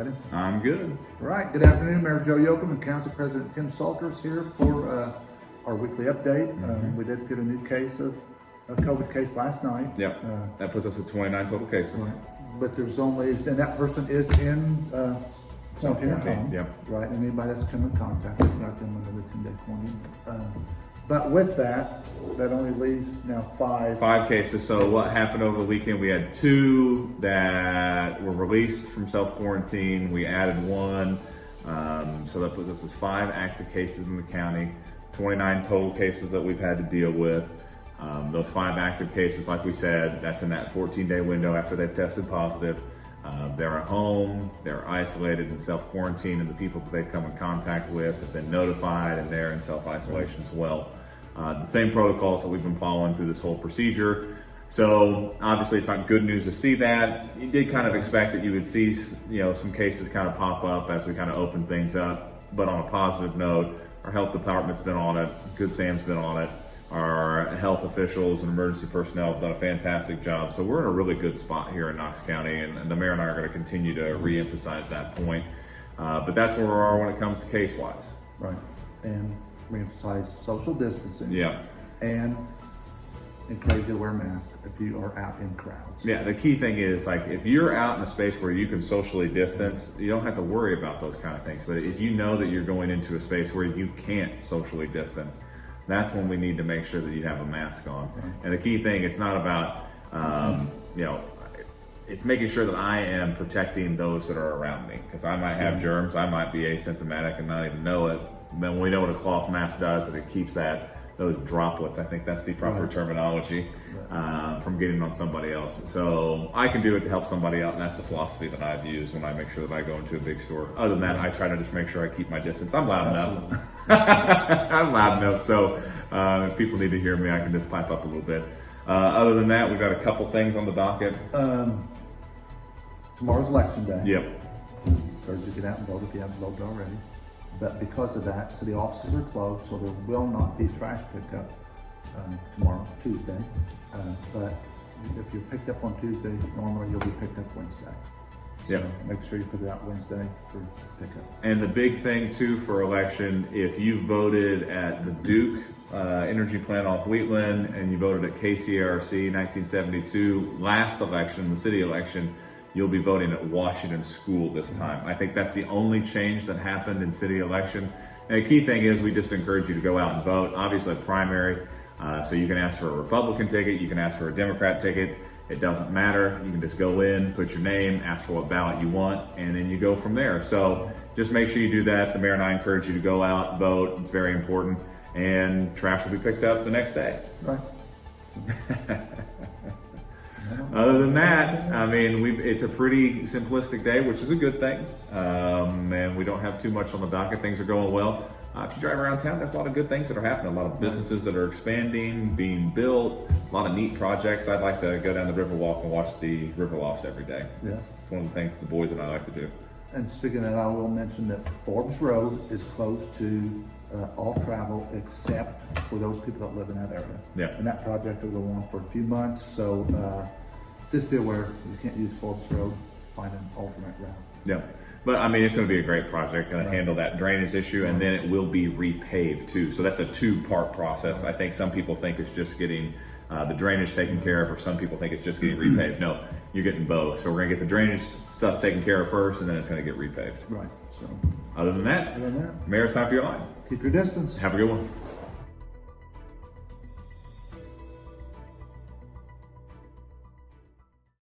Ready? I'm good. All right. Good afternoon, Mayor Joe Yoakum and Council President Tim Salters here for our weekly update. We did get a new case of a COVID case last night. Yep. That puts us at 29 total cases. Right. But there's only, and that person is in quarantine at home. Yep. Right. And anybody that's come in contact with got them another 10-day quarantine. But with that only leaves now five. 5 cases. So what happened over the weekend? We had 2 that were released from self-quarantine. We added 1. So that puts us at 5 active cases in the county, 29 total cases that we've had to deal with. Those 5 active cases, like we said, that's in that 14-day window after they've tested positive. They're at home, they're isolated in self-quarantine, and the people that they've come in contact with have been notified, and they're in self-isolation as well. The same protocols that we've been following through this whole procedure. So obviously it's not good news to see that. You did kind of expect that you would see, some cases kind of pop up as we kind of open things up. But on a positive note, our health department's been on it, Good Sam's been on it. Our health officials and emergency personnel have done a fantastic job. So we're in a really good spot here in Knox County, and the mayor and I are going to continue to re-emphasize that point. But that's where we are when it comes to case-wise. Right. And re-emphasize social distancing. Yeah. And encourage you to wear a mask if you are out in crowds. Yeah, the key thing is, like, if you're out in a space where you can socially distance, you don't have to worry about those kind of things. But if you know that you're going into a space where you can't socially distance, that's when we need to make sure that you have a mask on. And the key thing, it's not about, it's making sure that I am protecting those that are around me. Because I might have germs, I might be asymptomatic and not even know it. Then we know what a cloth mask does, that it keeps those droplets, I think that's the proper terminology, from getting on somebody else. So I can do it to help somebody out, and that's the philosophy that I've used when I make sure that I go into a big store. Other than that, I try to just make sure I keep my distance. I'm loud enough. I'm loud enough, so if people need to hear me, I can just pipe up a little bit. Other than that, we've got a couple things on the docket. Tomorrow's election day. Yep. Encourage you to get out and vote if you haven't voted already. But because of that, city offices are closed, so there will not be trash pickup tomorrow, Tuesday. But if you're picked up on Tuesday, normally you'll be picked up Wednesday. So make sure you put it out Wednesday for pickup. And the big thing too for election, if you voted at the Duke Energy Plant off Wheatland and you voted at KCRC 1972 last election, the city election, you'll be voting at Washington School this time. I think that's the only change that happened in city election. And the key thing is we just encourage you to go out and vote. Obviously a primary, so you can ask for a Republican ticket, you can ask for a Democrat ticket. It doesn't matter. You can just go in, put your name, ask for what ballot you want, and then you go from there. So just make sure you do that. The mayor and I encourage you to go out, vote. It's very important. And trash will be picked up the next day. Right. Other than that, I mean, it's a pretty simplistic day, which is a good thing. And we don't have too much on the docket. Things are going well. If you drive around town, there's a lot of good things that are happening. A lot of businesses that are expanding, being built, a lot of neat projects. I'd like to go down the Riverwalk and watch the Riverlofts every day. Yes. It's one of the things the boys and I like to do. And speaking of that, I will mention that Forbes Road is closed to all travel except for those people that live in that area. Yeah. And that project will go on for a few months, so just be aware you can't use Forbes Road. Find an alternate route. Yeah. But I mean, it's going to be a great project, going to handle that drainage issue, and then it will be repaved too. So that's a 2-part process. I think some people think it's just getting the drainage taken care of, or some people think it's just getting repaved. No, you're getting both. So we're going to get the drainage stuff taken care of first, and then it's going to get repaved. Right. So Other than that, Mayor, it's time for your line. keep your distance. Have a good one.